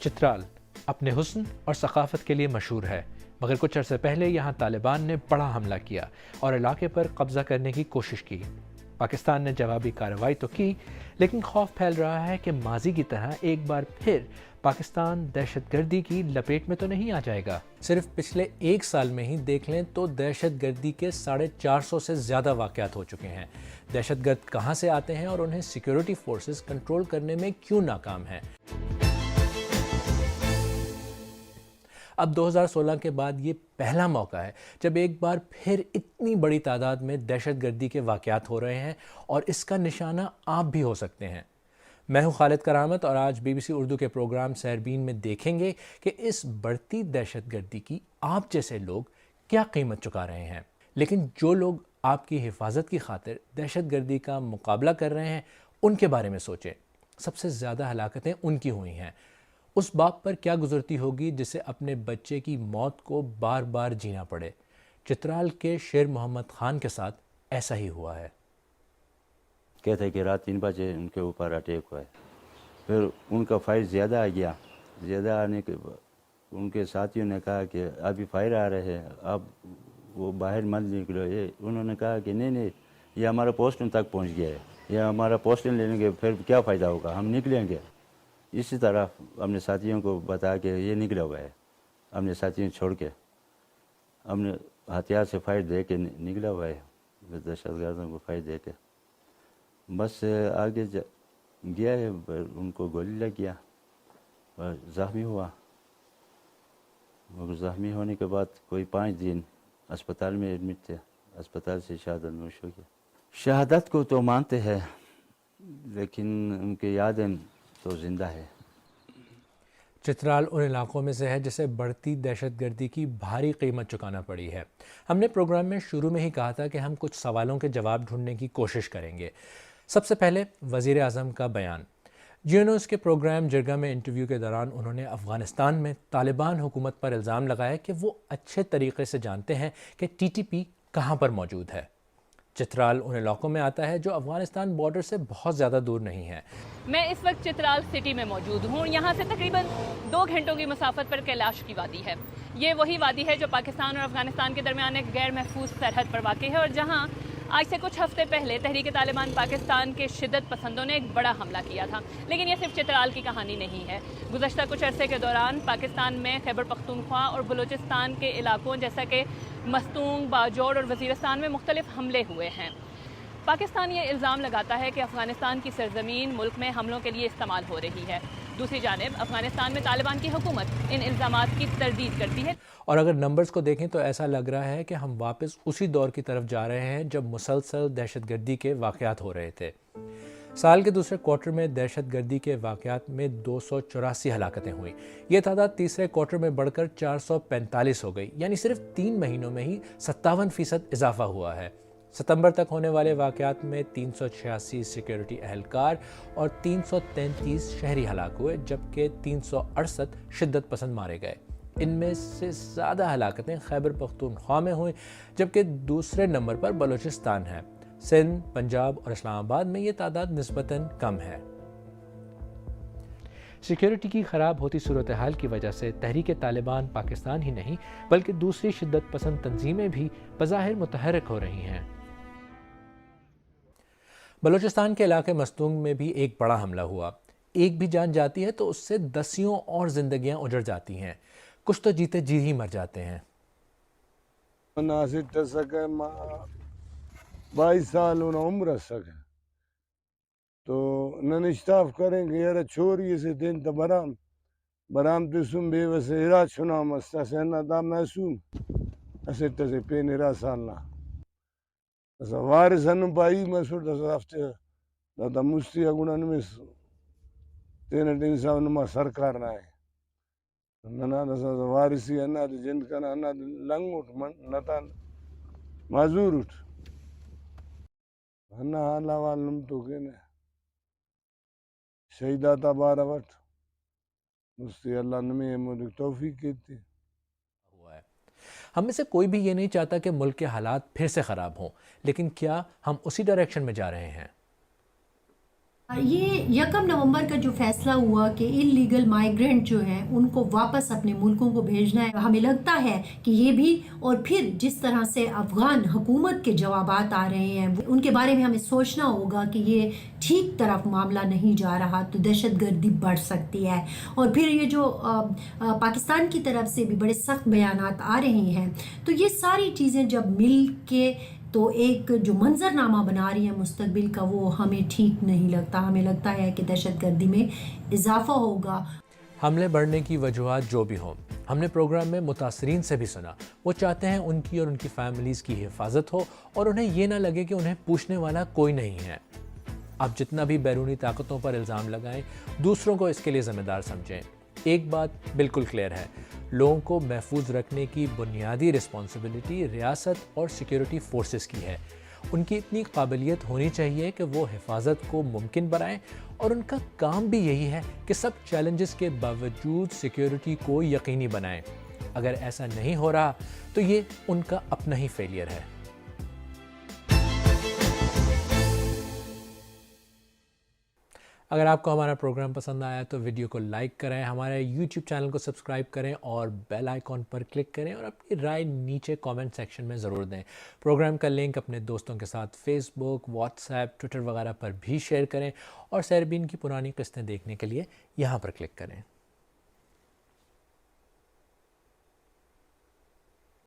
چترال اپنے حسن اور ثقافت کے لیے مشہور ہے، مگر کچھ عرصے پہلے یہاں طالبان نے بڑا حملہ کیا اور علاقے پر قبضہ کرنے کی کوشش کی۔ پاکستان نے جوابی کارروائی تو کی، لیکن خوف پھیل رہا ہے کہ ماضی کی طرح ایک بار پھر پاکستان دہشت گردی کی لپیٹ میں تو نہیں آ جائے گا۔ صرف پچھلے ایک سال میں ہی دیکھ لیں تو دہشت گردی کے 450 سے زیادہ واقعات ہو چکے ہیں۔ دہشت گرد کہاں سے آتے ہیں اور انہیں سیکیورٹی فورسز کنٹرول کرنے میں کیوں ناکام ہیں؟ اب 2016 کے بعد یہ پہلا موقع ہے جب ایک بار پھر اتنی بڑی تعداد میں دہشت گردی کے واقعات ہو رہے ہیں، اور اس کا نشانہ آپ بھی ہو سکتے ہیں۔ میں ہوں خالد کرامت، اور آج BBC اردو کے پروگرام سحربین میں دیکھیں گے کہ اس بڑھتی دہشت گردی کی آپ جیسے لوگ کیا قیمت چکا رہے ہیں۔ لیکن جو لوگ آپ کی حفاظت کی خاطر دہشت گردی کا مقابلہ کر رہے ہیں، ان کے بارے میں سوچیں۔ سب سے زیادہ ہلاکتیں ان کی ہوئی ہیں۔ اس باپ پر کیا گزرتی ہوگی جسے اپنے بچے کی موت کو بار بار جینا پڑے؟ چترال کے شیر محمد خان کے ساتھ ایسا ہی ہوا ہے۔ کہتے ہیں کہ رات 3 بجے ان کے اوپر اٹیک ہوا ہے، پھر ان کا فائر زیادہ آ گیا۔ زیادہ آنے کے ان کے ساتھیوں نے کہا کہ ابھی فائر آ رہے ہیں، اب وہ باہر مت نکلو۔ انہوں نے کہا کہ نہیں، یہ ہمارا پوسٹن تک پہنچ گیا ہے، یہ ہمارا پوسٹن لینے کے پھر کیا فائدہ ہوگا، ہم نکلیں گے۔ اسی طرح اپنے ساتھیوں کو بتا کے یہ نکلا ہوا ہے، اپنے ساتھیوں چھوڑ کے ہم نے ہتھیار سے فائر دے کے نکلا ہوا ہے، دہشت گردوں کو فائر دے کے۔ بس آگے گیا ہے، ان کو گولی لگ گیا اور زخمی ہوا۔ زخمی ہونے کے بعد کوئی 5 دن اسپتال میں ایڈمٹ تھے، اسپتال سے شہادت نوش ہو گیا۔ شہادت کو تو مانتے ہیں، لیکن ان کی یادیں تو زندہ ہے۔ چترال ان علاقوں میں سے ہے جسے بڑھتی دہشت گردی کی بھاری قیمت چکانا پڑی ہے۔ ہم نے پروگرام میں شروع میں ہی کہا تھا کہ ہم کچھ سوالوں کے جواب ڈھونڈنے کی کوشش کریں گے۔ سب سے پہلے وزیر اعظم کا بیان۔ جیو نیوز کے پروگرام جرگہ میں انٹرویو کے دوران انہوں نے افغانستان میں طالبان حکومت پر الزام لگایا کہ وہ اچھے طریقے سے جانتے ہیں کہ TTP کہاں پر موجود ہے۔ چترال ان علاقوں میں آتا ہے جو افغانستان بارڈر سے بہت زیادہ دور نہیں ہے۔ میں اس وقت چترال سٹی میں موجود ہوں۔ یہاں سے تقریباً 2 گھنٹوں کی مسافت پر کیلاش کی وادی ہے۔ یہ وہی وادی ہے جو پاکستان اور افغانستان کے درمیان ایک غیر محفوظ سرحد پر واقع ہے، اور جہاں آج سے کچھ ہفتے پہلے تحریک طالبان پاکستان کے شدت پسندوں نے ایک بڑا حملہ کیا تھا۔ لیکن یہ صرف چترال کی کہانی نہیں ہے۔ گزشتہ کچھ عرصے کے دوران پاکستان میں خیبر پختونخوا اور بلوچستان کے علاقوں جیسا کہ مستونگ، باجوڑ اور وزیرستان میں مختلف حملے ہوئے ہیں۔ پاکستان یہ الزام لگاتا ہے کہ افغانستان کی سرزمین ملک میں حملوں کے لیے استعمال ہو رہی ہے۔ دوسری جانب افغانستان میں طالبان کی حکومت ان الزامات کی تردید کرتی ہے۔ اور اگر نمبرز کو دیکھیں تو ایسا لگ رہا ہے کہ ہم واپس اسی دور کی طرف جا رہے ہیں جب مسلسل دہشت گردی کے واقعات ہو رہے تھے۔ سال کے دوسرے کوارٹر میں دہشت گردی کے واقعات میں 284 ہلاکتیں ہوئیں۔ یہ تعداد تیسرے کوارٹر میں بڑھ کر 445 ہو گئی، یعنی صرف 3 مہینوں میں ہی 57% اضافہ ہوا ہے۔ ستمبر تک ہونے والے واقعات میں 386 سیکیورٹی اہلکار اور 333 شہری ہلاک ہوئے، جبکہ 368 شدت پسند مارے گئے۔ ان میں سے زیادہ ہلاکتیں خیبر پختونخوا میں ہوئیں، جبکہ دوسرے نمبر پر بلوچستان ہے۔ سندھ، پنجاب اور اسلام آباد میں یہ تعداد نسبتاً کم ہے۔ سیکیورٹی کی خراب ہوتی صورتحال کی وجہ سے تحریک طالبان پاکستان ہی نہیں بلکہ دوسری شدت پسند تنظیمیں بھی بظاہر متحرک ہو رہی ہیں۔ بلوچستان کے علاقے مستونگ میں بھی ایک بڑا حملہ ہوا۔ ایک بھی جان جاتی ہے تو اس سے دسیوں اور زندگیاں اجڑ جاتی ہیں، کچھ تو جیتے جی ہی مر جاتے ہیں۔ 22 سال عمر سکے تو ننشتاف کریں گے یار چھوڑیے سے دین تا برام تسم بے وسے ہرا چھنا مستا سینا دا محسوم اسے تسے پین ہرا سالنا اسا وارث انم پائی مسور دسا ہفتے دا مستی اگونا نمیس تینا انسان نما سرکار نہ ہے ننا دسا وارثی انا جند کنا انا لنگ اٹھ نتا معذور اٹھ انا حالا والنم تو کہنے شہیداتا بارہ وٹ مستی اللہ نمی مدک توفیق کہتے۔ ہم میں سے کوئی بھی یہ نہیں چاہتا کہ ملک کے حالات پھر سے خراب ہوں، لیکن کیا ہم اسی ڈائریکشن میں جا رہے ہیں؟ یہ 1 نومبر کا جو فیصلہ ہوا کہ انلیگل مائیگرنٹ جو ہیں ان کو واپس اپنے ملکوں کو بھیجنا ہے، ہمیں لگتا ہے کہ یہ بھی، اور پھر جس طرح سے افغان حکومت کے جوابات آ رہے ہیں ان کے بارے میں ہمیں سوچنا ہوگا کہ یہ ٹھیک طرف معاملہ نہیں جا رہا، تو دہشت گردی بڑھ سکتی ہے۔ اور پھر یہ جو پاکستان کی طرف سے بھی بڑے سخت بیانات آ رہے ہیں، تو یہ ساری چیزیں جب مل کے تو ایک جو منظر نامہ بنا رہی ہے مستقبل کا، وہ ہمیں ٹھیک نہیں لگتا۔ ہمیں لگتا ہے کہ دہشت گردی میں اضافہ ہوگا۔ حملے بڑھنے کی وجوہات جو بھی ہوں، ہم نے پروگرام میں متاثرین سے بھی سنا۔ وہ چاہتے ہیں ان کی اور ان کی فیملیز کی حفاظت ہو اور انہیں یہ نہ لگے کہ انہیں پوچھنے والا کوئی نہیں ہے۔ آپ جتنا بھی بیرونی طاقتوں پر الزام لگائیں، دوسروں کو اس کے لیے ذمہ دار سمجھیں۔ ایک بات بالکل کلیئر ہے، لوگوں کو محفوظ رکھنے کی بنیادی رسپانسبلٹی ریاست اور سیکیورٹی فورسز کی ہے۔ ان کی اتنی قابلیت ہونی چاہیے کہ وہ حفاظت کو ممکن بنائیں، اور ان کا کام بھی یہی ہے کہ سب چیلنجز کے باوجود سیکیورٹی کو یقینی بنائیں۔ اگر ایسا نہیں ہو رہا تو یہ ان کا اپنا ہی فیلئر ہے۔ اگر آپ کو ہمارا پروگرام پسند آیا تو ویڈیو کو لائک کریں، ہمارے یوٹیوب چینل کو سبسکرائب کریں اور بیل آئیکن پر کلک کریں، اور اپنی رائے نیچے کامنٹ سیکشن میں ضرور دیں۔ پروگرام کا لنک اپنے دوستوں کے ساتھ فیس بک، واٹس ایپ، ٹویٹر وغیرہ پر بھی شیئر کریں، اور سیربین کی پرانی قسطیں دیکھنے کے لیے یہاں پر کلک کریں۔